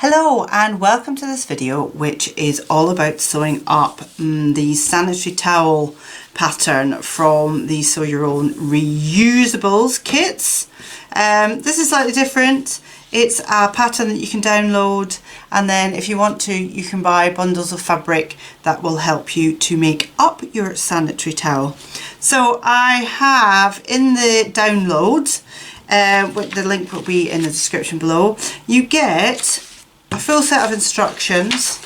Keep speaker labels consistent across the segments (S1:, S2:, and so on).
S1: Hello and welcome to this video, which is all about sewing up the sanitary towel pattern from the Sew Your Own Reusables kits. This is slightly different. It's a pattern that you can download, and then if you want to, you can buy bundles of fabric that will help you to make up your sanitary towel. So I have in the download, the link will be in the description below, you get a full set of instructions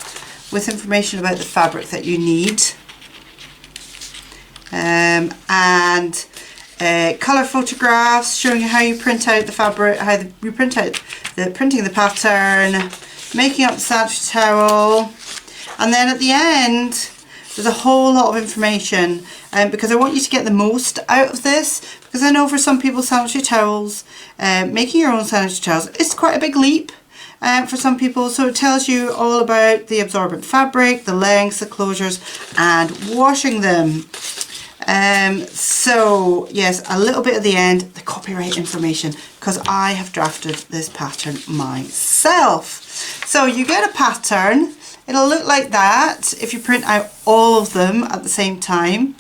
S1: with information about the fabric that you need, and colour photographs showing you how you print out the fabric, how you print out printing the pattern, making up the sanitary towel, and then at the end there's a whole lot of information, because I want you to get the most out of this, because I know for some people sanitary towels, making your own sanitary towels is quite a big leap. For some people, so it tells you all about the absorbent fabric, the lengths, the closures, and washing them. So yes, a little bit at the end, the copyright information, because I have drafted this pattern myself. So you get a pattern, it'll look like that if you print out all of them at the same time.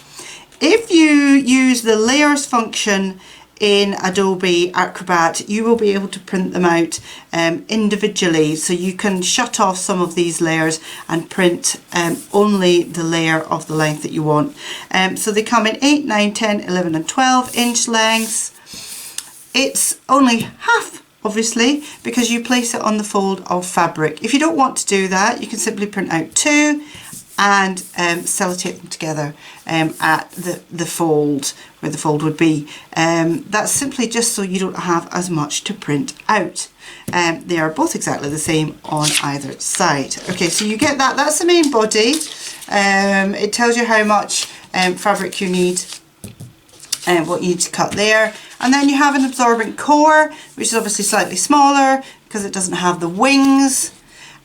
S1: If you use the layers function in Adobe Acrobat, you will be able to print them out individually, so you can shut off some of these layers and print only the layer of the length that you want. So they come in 8, 9, 10, 11 and 12 inch lengths. It's only half, obviously, because you place it on the fold of fabric. If you don't want to do that, you can simply print out two and sellotape them together at the fold, where the fold would be. That's simply just so you don't have as much to print out. They are both exactly the same on either side. Okay, so you get that. That's the main body. It tells you how much fabric you need and what you need to cut there. And then you have an absorbent core, which is obviously slightly smaller because it doesn't have the wings.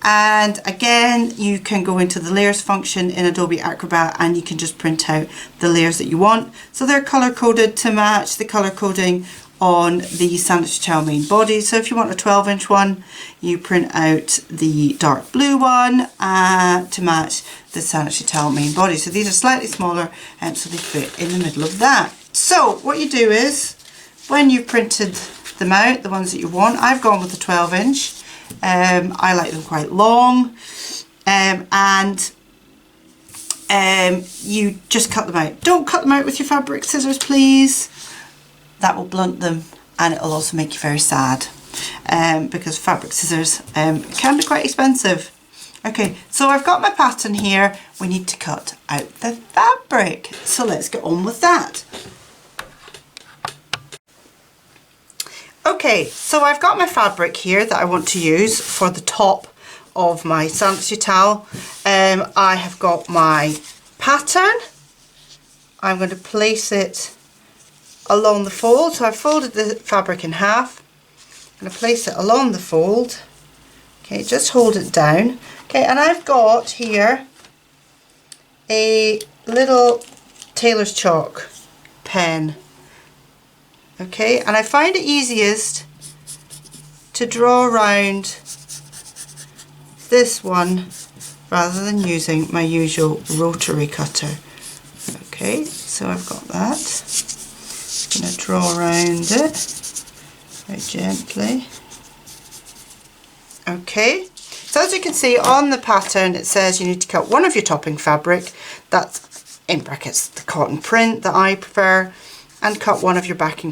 S1: And again, you can go into the layers function in Adobe Acrobat and you can just print out the layers that you want. So they're color coded to match the color coding on the sanitary towel main body. So if you want a 12-inch one, you print out the dark blue one to match the sanitary towel main body. So these are slightly smaller, so they fit in the middle of that. So what you do is, when you've printed them out, the ones that you want, I've gone with the 12-inch. I like them quite long, and you just cut them out. Don't cut them out with your fabric scissors, please. That will blunt them, and it will also make you very sad, because fabric scissors can be quite expensive. Okay, so I've got my pattern here. We need to cut out the fabric, so let's get on with that. Okay, so I've got my fabric here that I want to use for the top of my sanitary towel. I have got my pattern. I'm going to place it along the fold. So I've folded the fabric in half. I'm going to place it along the fold. Okay, just hold it down. Okay, and I've got here a little tailor's chalk pen. Okay, and I find it easiest to draw around this one rather than using my usual rotary cutter. Okay, so I've got that. I'm going to draw around it very gently. Okay, so as you can see on the pattern, it says you need to cut one of your topping fabric, that's in brackets the cotton print that I prefer, and cut one of your backing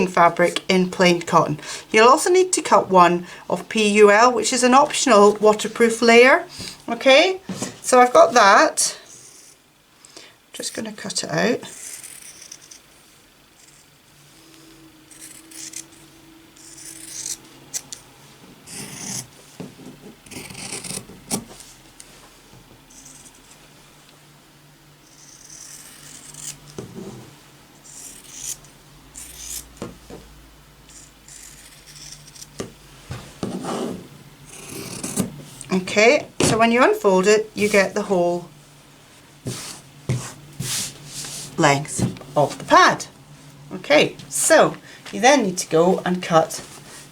S1: fabric in plain cotton. You'll also need to cut one of PUL, which is an optional waterproof layer. Okay, so I've got that. Just going to cut it out. Okay, so when you unfold it, you get the whole length of the pad. Okay, so you then need to go and cut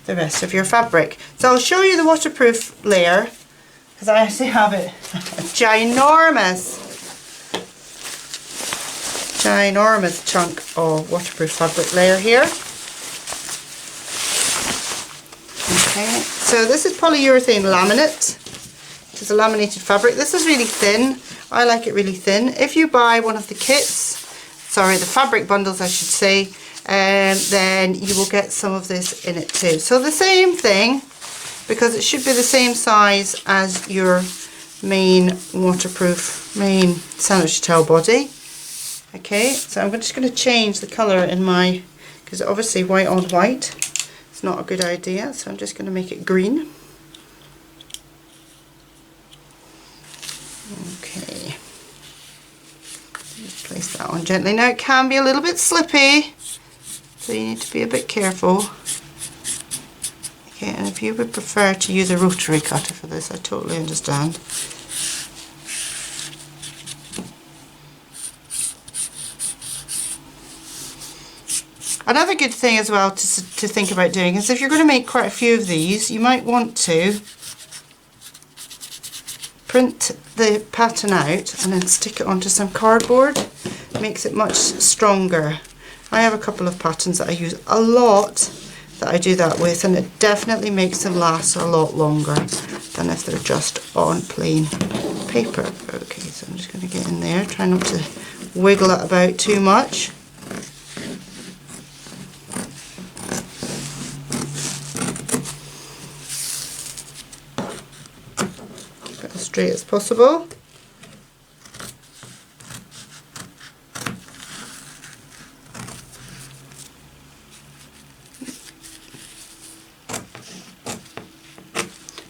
S1: the rest of your fabric. So I'll show you the waterproof layer, because I actually have it a ginormous chunk of waterproof fabric layer here. Okay, so this is polyurethane laminate, which is a laminated fabric. This is really thin. I like it really thin. If you buy one of the kits, sorry, the fabric bundles I should say, then you will get some of this in it too. So the same thing, because it should be the same size as your main waterproof, main sanitary towel body. Okay, so I'm just going to change the colour in my, because obviously white on white is not a good idea, so I'm just going to make it green. Okay, just place that on gently. Now it can be a little bit slippy, so you need to be a bit careful. Okay, and if you would prefer to use a rotary cutter for this, I totally understand. Another good thing as well to think about doing is if you're going to make quite a few of these, you might want to print the pattern out and then stick it onto some cardboard. It makes it much stronger. I have a couple of patterns that I use a lot that I do that with, and it definitely makes them last a lot longer than if they're just on plain paper. Okay, so I'm just going to get in there, try not to wiggle it about too much. Keep it as straight as possible.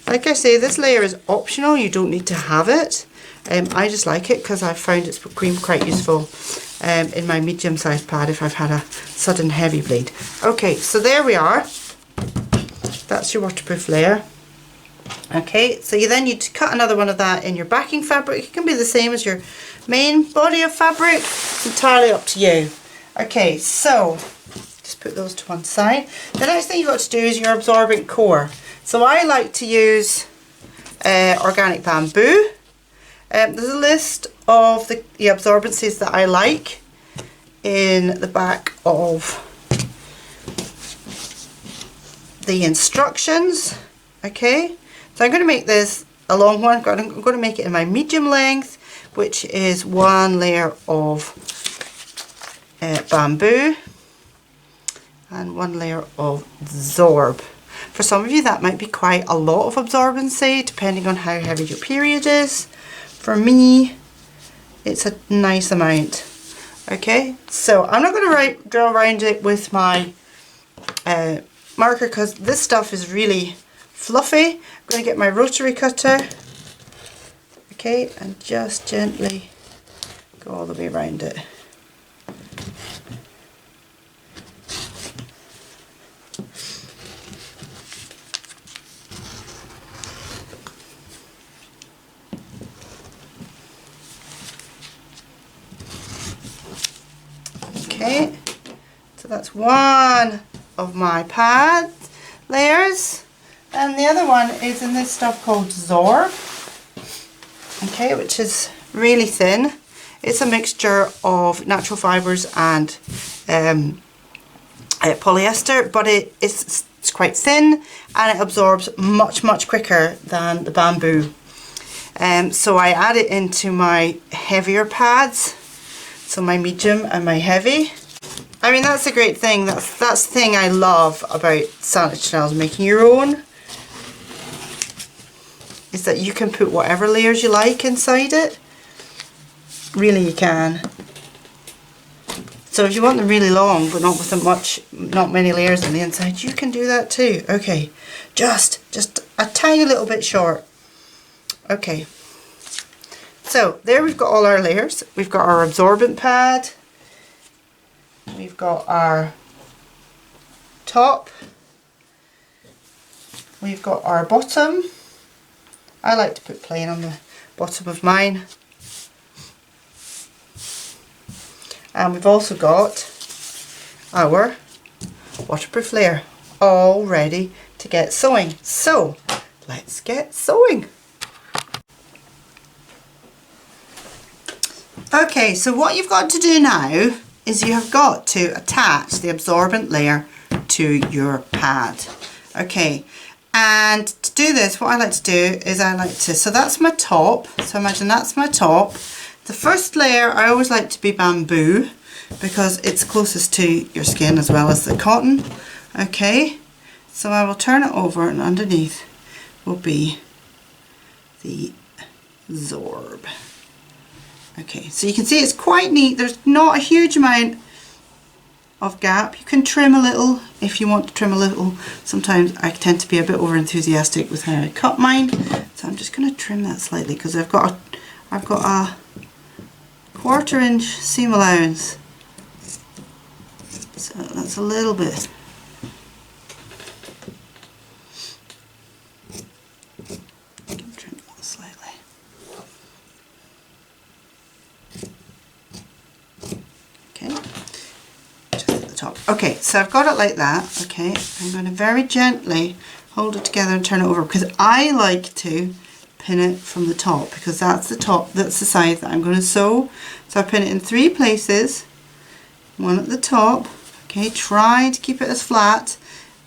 S1: Like I say, this layer is optional, you don't need to have it. I just like it because I've found it's been quite useful in my medium sized pad if I've had a sudden heavy bleed. Okay, so there we are. That's your waterproof layer. Okay, so you then need to cut another one of that in your backing fabric. It can be the same as your main body of fabric. It's entirely up to you. Okay, so just put those to one side. The next thing you've got to do is your absorbent core. So I like to use organic bamboo. There's a list of the absorbencies that I like in the back of the instructions. Okay, so I'm going to make this a long one. I'm going to make it in my medium length, which is one layer of bamboo and one layer of Zorb. For some of you that might be quite a lot of absorbency depending on how heavy your period is. For me it's a nice amount. Okay, so I'm not going to draw around it with my marker because this stuff is really fluffy. I'm going to get my rotary cutter, okay, and just gently go all the way around it. Okay, so that's one of my pad layers, and the other one is in this stuff called Zorb, okay, which is really thin. It's a mixture of natural fibres and polyester, but it's quite thin and it absorbs much quicker than the bamboo. So I add it into my heavier pads. So my medium and my heavy. I mean, that's a great thing. That's the thing I love about sanitary towels, making your own, is that you can put whatever layers you like inside it. Really, you can. So if you want them really long, but not with not many layers on the inside, you can do that too. Okay, just a tiny little bit short. Okay. So there we've got all our layers. We've got our absorbent pad, we've got our top, we've got our bottom. I like to put plain on the bottom of mine. And we've also got our waterproof layer. all ready to get sewing. So let's get sewing. Okay, so what you've got to do now is you have got to attach the absorbent layer to your pad. Okay, and to do this, what I like to do is so that's my top. So imagine that's my top. The first layer I always like to be bamboo because it's closest to your skin as well as the cotton. Okay, so I will turn it over and underneath will be the absorb. Okay, so you can see it's quite neat. There's not a huge amount of gap. You can trim a little if you want to trim a little. Sometimes I tend to be a bit over enthusiastic with how I cut mine, so I'm just going to trim that slightly because I've got a 1/4 inch seam allowance, so that's a little bit. Trim that slightly. Okay, just at the top. Okay, so I've got it like that. Okay, I'm going to very gently hold it together and turn it over because I like to pin it from the top because that's the top, that's the side that I'm going to sew. So I pin it in 3 places, one at the top. Okay, try to keep it as flat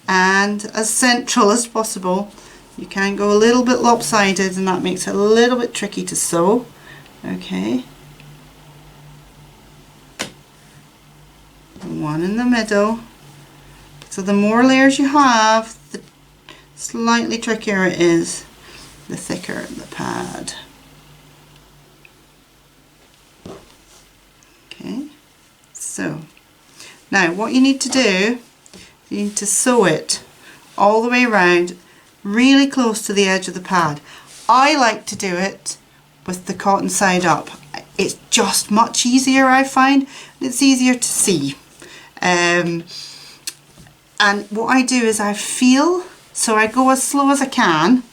S1: and as central as possible. You can go a little bit lopsided and that makes it a little bit tricky to sew. Okay, one in the middle. So the more layers you have, the slightly trickier it is, the thicker the pad. Okay, so now what you need to do, you need to sew it all the way around, really close to the edge of the pad. I like to do it with the cotton side up. It's just much easier, I find. It's easier to see. And what I do is I feel, so I go as slow as I can.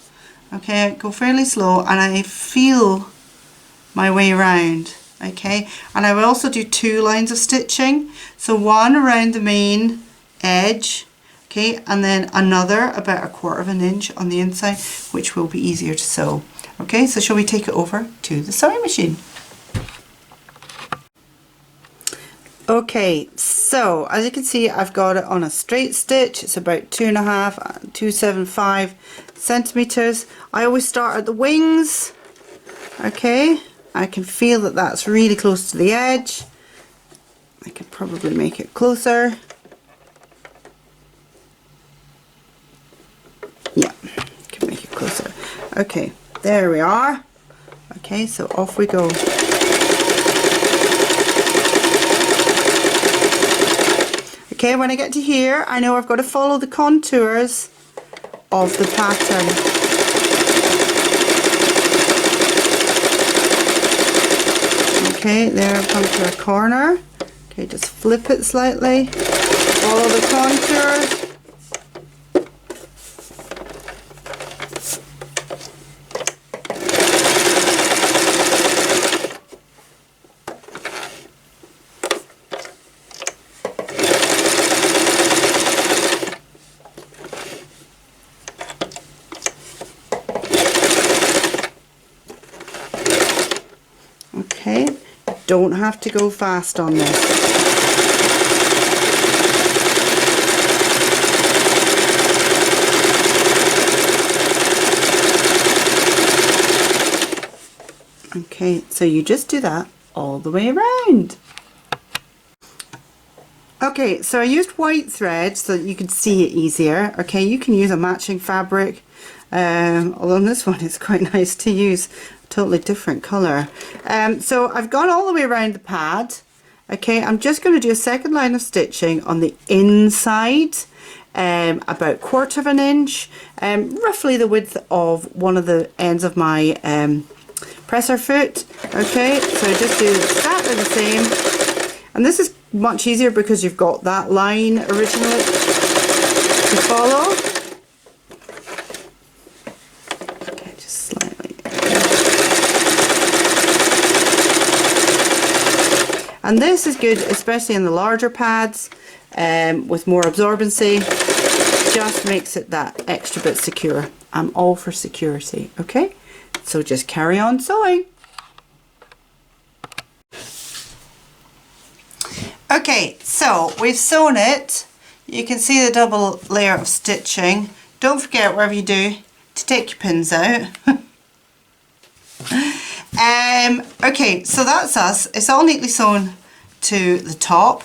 S1: Okay, I go fairly slow and I feel my way around. Okay, and I will also do 2 lines of stitching. So one around the main edge, okay, and then another about 1/4 inch on the inside, which will be easier to sew. Okay, so shall we take it over to the sewing machine? Okay, so as you can see, I've got it on a straight stitch. It's about 2.75 centimeters. I always start at the wings. Okay, I can feel that that's really close to the edge. I could probably make it closer. Yeah, can make it closer. Okay, there we are. Okay, so off we go. Okay, when I get to here, I know I've got to follow the contours of the pattern. Okay, there I've come to a corner. Okay, just flip it slightly, follow the contours. Okay, don't have to go fast on this. Okay, so you just do that all the way around. Okay, so I used white thread so that you can see it easier. Okay, you can use a matching fabric, although this one is quite nice to use. Totally different colour. So I've gone all the way around the pad. Okay, I'm just going to do a second line of stitching on the inside, about 1/4 inch, roughly the width of one of the ends of my presser foot. Okay, so just do exactly the same, and this is much easier because you've got that line originally to follow. Okay, just slightly. And this is good, especially in the larger pads with more absorbency. just makes it that extra bit secure. I'm all for security, okay? So just carry on sewing. Okay, so we've sewn it. You can see the double layer of stitching. Don't forget, wherever you do, to take your pins out. Okay, so that's us. It's all neatly sewn to the top.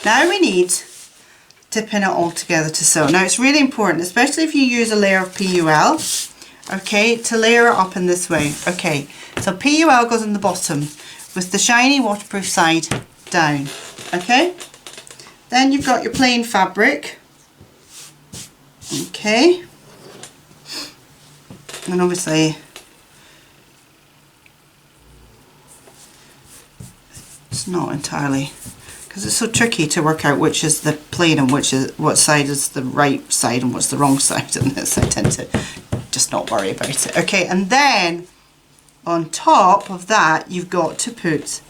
S1: Now we need to pin it all together to sew. Now it's really important, especially if you use a layer of PUL, okay, to layer it up in this way. Okay, so PUL goes in the bottom with the shiny waterproof side down, okay? Then you've got your plain fabric, okay, and obviously it's not entirely, because it's so tricky to work out which is the plain and which is, what side is the right side and what's the wrong side in this. I tend to just not worry about it. Okay, and then on top of that you've got to put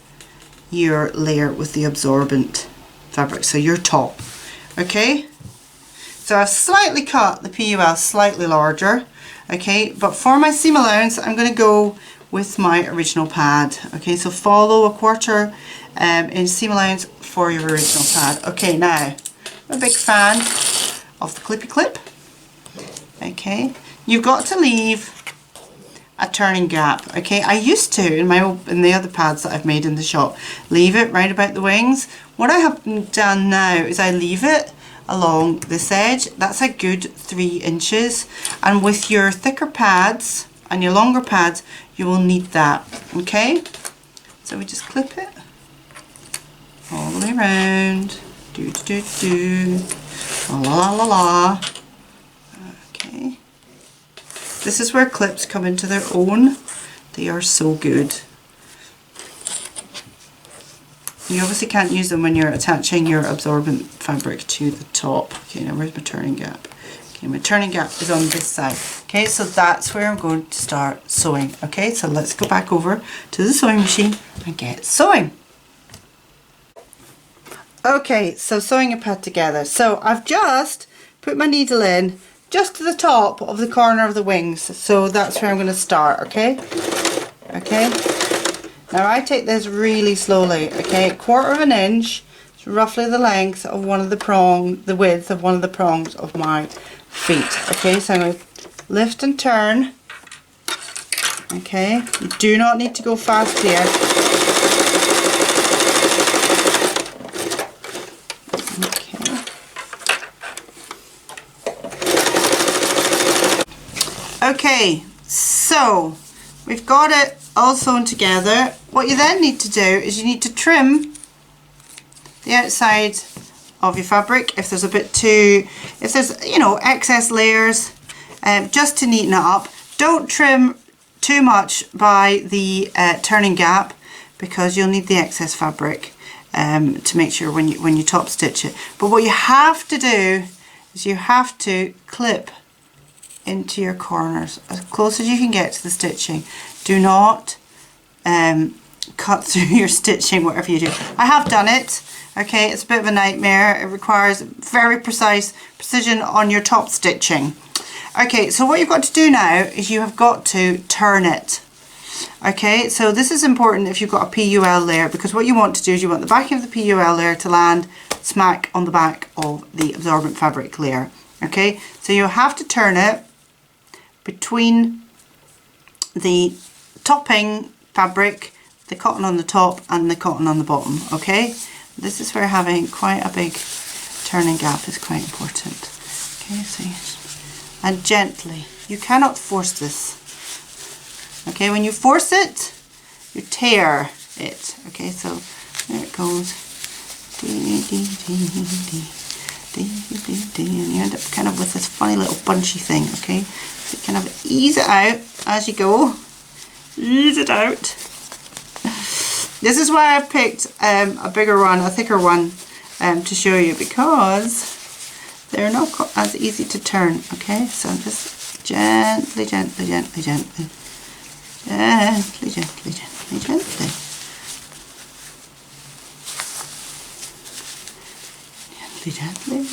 S1: your layer with the absorbent fabric, so your top. Okay, so I've slightly cut the PUL slightly larger, okay, but for my seam allowance I'm going to go with my original pad. Okay, so follow a 1/4 inch seam allowance for your original pad. Okay, now I'm a big fan of the clippy clip. Okay, you've got to leave a turning gap. Okay, I used to in the other pads that I've made in the shop leave it right about the wings. What I have done now is I leave it along this edge. That's a good 3 inches, and with your thicker pads and your longer pads you will need that. Okay, so we just clip it all the way around. Do do do do. La la la la. Okay. This is where clips come into their own. They are so good. You obviously can't use them when you're attaching your absorbent fabric to the top. Okay, now where's my turning gap? Okay, my turning gap is on this side. Okay, so that's where I'm going to start sewing. Okay, so let's go back over to the sewing machine and get sewing. Okay, so sewing a pad together. So I've just put my needle in just to the top of the corner of the wings. So that's where I'm going to start, okay? Okay. Now I take this really slowly, okay? 1/4 inch is roughly the length of one of the width of one of the prongs of my feet. Okay, so I'm going to lift and turn. Okay, you do not need to go fast here. Okay, so we've got it all sewn together. What you then need to do is you need to trim the outside of your fabric if there's you know, excess layers, just to neaten it up. Don't trim too much by the turning gap, because you'll need the excess fabric to make sure when you top stitch it. But what you have to do is you have to clip into your corners as close as you can get to the stitching. Do not cut through your stitching, whatever you do. I have done it. Okay, it's a bit of a nightmare. It requires very precision on your top stitching. Okay, so what you've got to do now is you have got to turn it. Okay, so this is important if you've got a PUL layer, because what you want to do is you want the back of the PUL layer to land smack on the back of the absorbent fabric layer. Okay, so you'll have to turn it between the topping fabric, the cotton on the top and the cotton on the bottom. Okay, this is where having quite a big turning gap is quite important. Okay, so and gently, you cannot force this. Okay, when you force it, you tear it. Okay, so there it goes. And you end up kind of with this funny little bunchy thing. Okay, so you kind of ease it out as you go. Ease it out. This is why I've picked a bigger one, a thicker one, to show you, because they're not as easy to turn. Okay, so I'm just gently, gently, gently, gently, gently, gently, gently, gently. Gently, gently.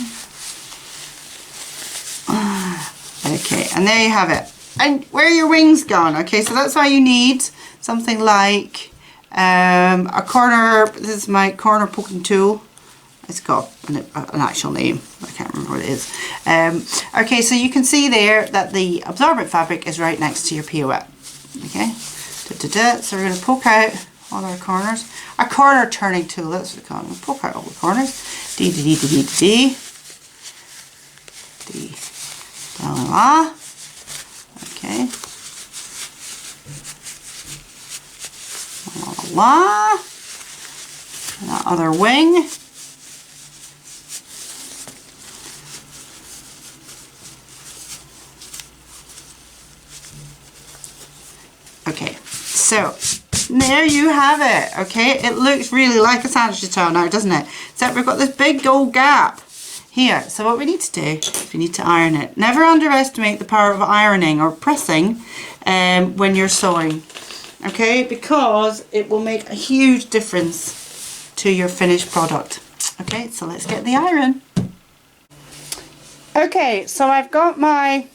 S1: Okay, and there you have it. And where are your wings gone? Okay, so that's why you need something like a corner. This is my corner poking tool. It's got an actual name. I can't remember what it is. Okay, so you can see there that the absorbent fabric is right next to your pirouette. Okay, so we're going to poke out all our corners. A corner turning tool, that's what we call it. We'll poke out all the corners. D, D, D, D, D, D. D, la, la, la. Okay. La, la, la. And that other wing. Okay, so there you have it. Okay, it looks really like a sanitary towel now, doesn't it? Except we've got this big old gap here. So what we need to do is we need to iron it. Never underestimate the power of ironing or pressing when you're sewing. Okay, because it will make a huge difference to your finished product. Okay, so let's get the iron. Okay, so I've got my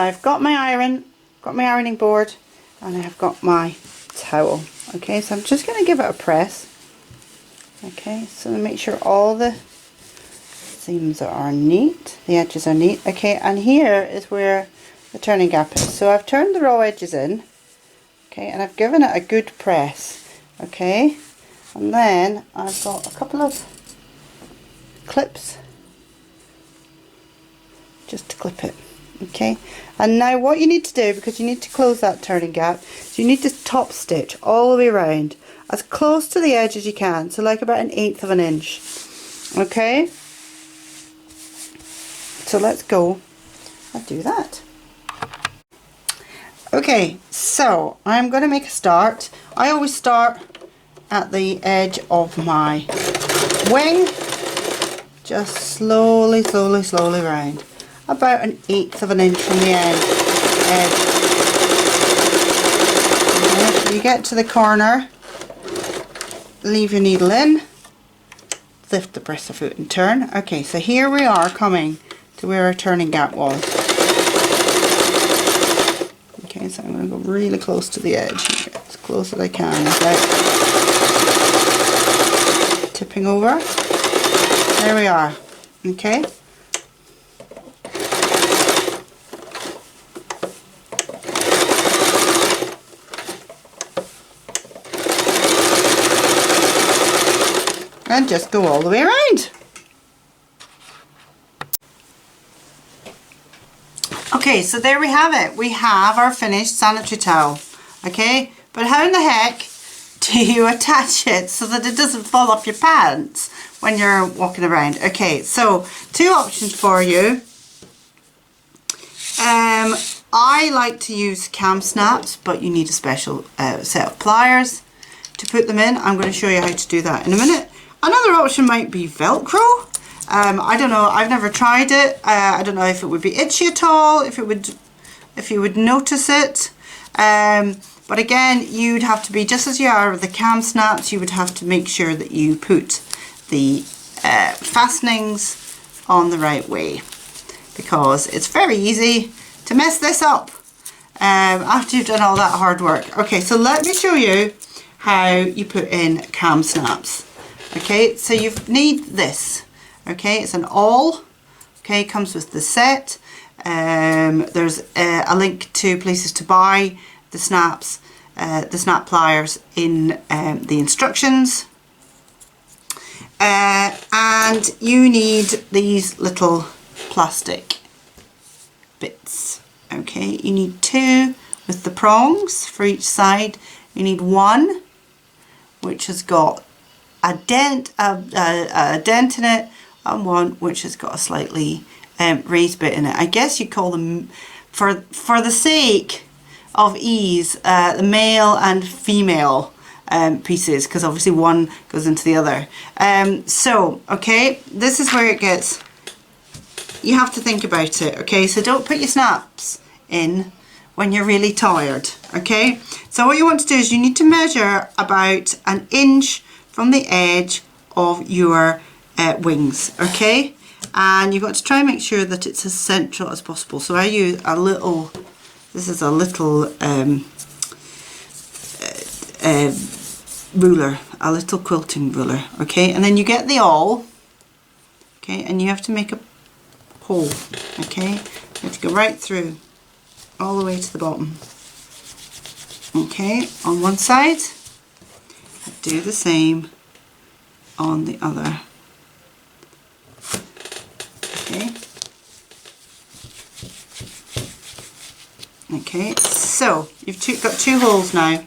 S1: iron. Got my ironing board, and I've got my towel. Okay, so I'm just going to give it a press. Okay, so make sure all the seams are neat, the edges are neat. Okay, and here is where the turning gap is. So I've turned the raw edges in. Okay, and I've given it a good press. Okay, and then I've got a couple of clips just to clip it. Okay, and now what you need to do, because you need to close that turning gap, so you need to top stitch all the way around as close to the edge as you can, so like about 1/8 of an inch. Okay, so let's go and do that. Okay, so I'm going to make a start. I always start at the edge of my wing, just slowly round. About 1/8 of an inch from the edge. When you get to the corner, leave your needle in, lift the presser foot and turn. Okay, so here we are coming to where our turning gap was. Okay, so I'm going to go really close to the edge, as close as I can without tipping over. There we are. Okay. And just go all the way around. Okay, so there we have it. We have our finished sanitary towel. Okay, but how in the heck do you attach it so that it doesn't fall off your pants when you're walking around? Okay, so 2 options for you. I like to use KAM Snaps, but you need a special set of pliers to put them in. I'm going to show you how to do that in a minute. Another option might be Velcro. I don't know, I've never tried it. I don't know if it would be itchy at all, if you would notice it. But again, you'd have to be, just as you are with the KAM Snaps, you would have to make sure that you put the fastenings on the right way, because it's very easy to mess this up after you've done all that hard work. Okay, so let me show you how you put in KAM Snaps. Okay, so you need this. Okay, it's an awl. Okay, comes with the set. There's a link to places to buy the snaps, the snap pliers in the instructions. And you need these little plastic bits. Okay, you need 2 with the prongs for each side. You need 1 which has got a dent in it, and 1 which has got a slightly raised bit in it. I guess you call them, for the sake of ease, the male and female pieces, because obviously one goes into the other. So okay, this is where it gets, you have to think about it. Okay, so don't put your snaps in when you're really tired. Okay, so what you want to do is you need to measure about 1 inch from the edge of your wings. Okay, and you've got to try and make sure that it's as central as possible. So I use a little, this is a little ruler, a little quilting ruler, okay, and then you get the awl, okay, and you have to make a hole, okay, you have to go right through all the way to the bottom, okay, on one side, do the same on the other, okay. Okay, so you've got two holes now.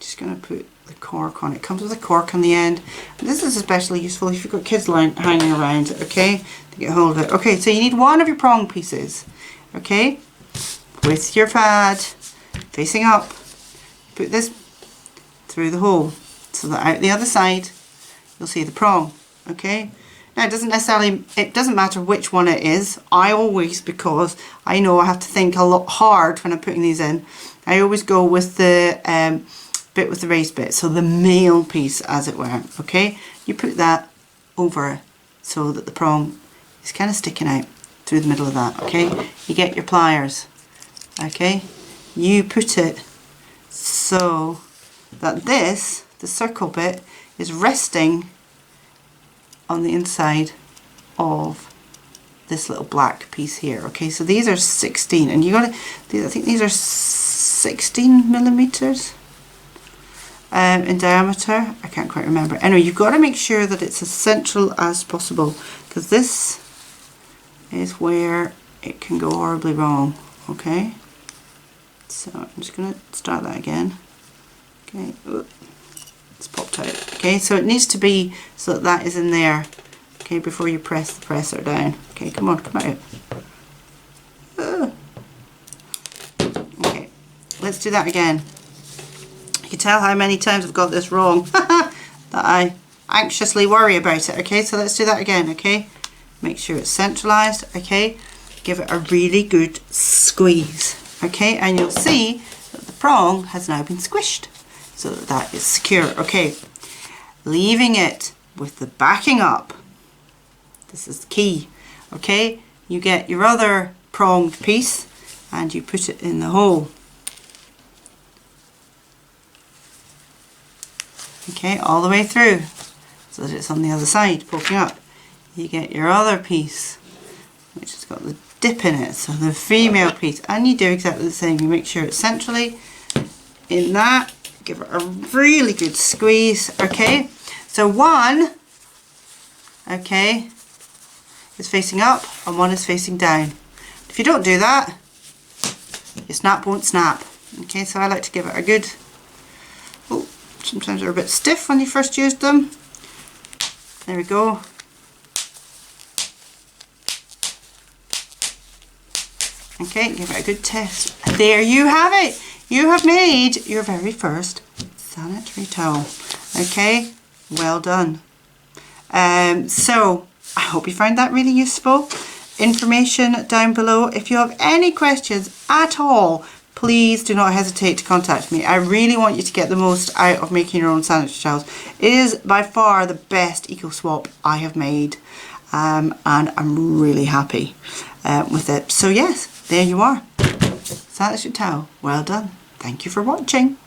S1: Just going to put the cork on. It comes with a cork on the end. And this is especially useful if you've got kids hanging around, okay, to get hold of it. Okay, so you need one of your prong pieces, okay, with your pad facing up. Put this through the hole so that out the other side you'll see the prong, okay. Now it doesn't matter which one it is. I always, because I know I have to think a lot hard when I'm putting these in, I always go with the bit with the raised bit, so the male piece as it were, okay. You put that over so that the prong is kind of sticking out through the middle of that, okay. You get your pliers, okay. You put it so that the circle bit, is resting on the inside of this little black piece here, okay. So these are 16, and I think these are 16 millimeters in diameter. I can't quite remember. Anyway, you've got to make sure that it's as central as possible, because this is where it can go horribly wrong, okay. So I'm just going to start that again, okay. It's popped out, okay. So it needs to be so that is in there, okay, before you press the presser down, okay. Come on, come out. Okay, let's do that again. You can tell how many times I've got this wrong that I anxiously worry about it, okay. So let's do that again, okay. Make sure it's centralized, okay. Give it a really good squeeze, okay, and you'll see that the prong has now been squished, so that is secure, okay. Leaving it with the backing up, this is the key, okay. You get your other pronged piece and you put it in the hole, okay, all the way through so that it's on the other side poking up. You get your other piece which has got the dip in it, so the female piece, and you do exactly the same. You make sure it's centrally in that, give it a really good squeeze, okay. So one, okay, is facing up and one is facing down. If you don't do that, your snap won't snap, okay. So I like to give it a good, oh, sometimes they're a bit stiff when you first used them. There we go. Okay, give it a good test. There you have it. You have made your very first sanitary towel. Okay, well done. So I hope you found that really useful. Information down below. If you have any questions at all, please do not hesitate to contact me. I really want you to get the most out of making your own sanitary towels. It is by far the best eco swap I have made, and I'm really happy with it. So yes, there you are. Sanitary towel. Well done. Thank you for watching.